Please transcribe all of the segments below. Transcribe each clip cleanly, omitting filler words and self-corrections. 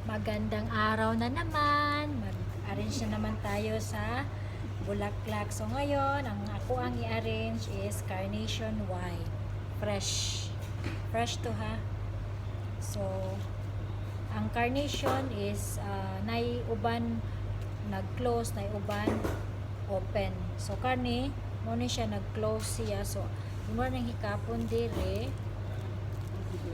Magandang araw na naman. Mag-arrange na naman tayo sa bulaklak. So ngayon, ako ang i-arrange is carnation white. Fresh. Fresh to ha. So, ang carnation is nai-uban nag-close, nai-uban open. So karni, mo ni siya nag-close siya. So, mo nang hikapon dire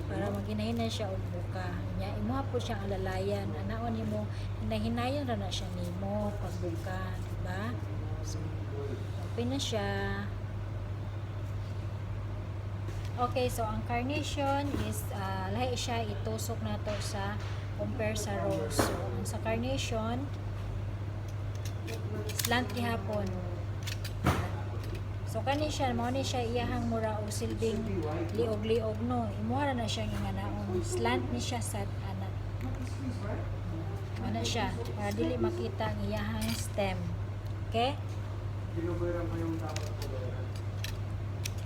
para maghinay siya og buka nya imuha po siya alalayan anaon nimo hinahinayon ra na siya nimo pagbuka, diba? So open na siya. Okay, so ang carnation is lahi siya itusok nato sa compare sa rose. So ang sa carnation slant gihapon. So kani siya mo ni siya iyahang mura og silbing liog-liog no. Imuha na siya nga naon. Slant ni siya sa ana. Ana siya para dili makita ang iyahang stem. Okay?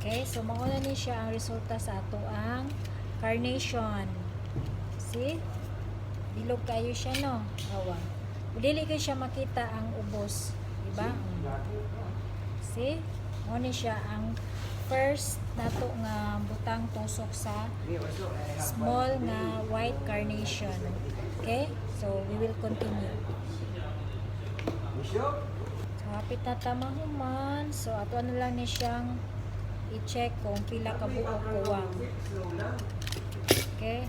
Okay, so mao na ni siya ang resulta sa ato ang carnation. See? Bilog kayo siya no. Awa. Dili ko siya makita ang ubos, di ba? See? Muna siya ang first nato nga butang tusok sa small nga white carnation. Okay? So, we will continue. So, hapit na tamahuman. So, ato na lang ni siyang i-check kung pila ka buok kuwang. Okay?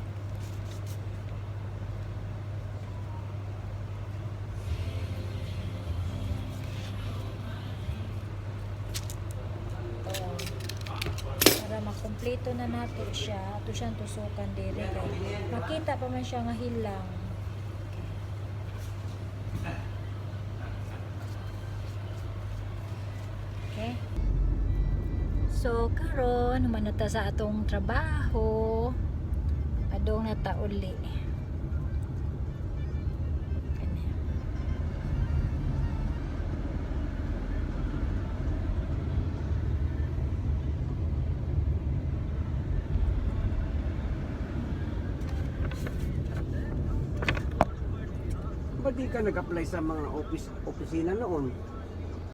Makompleto na nato siya ato siyang tusukan dire kay makita pa man siya nga hilang. Okay, so karon human na ta sa atong trabaho adong na ta uli. Ba't di ka nag-apply sa mga opisina noon?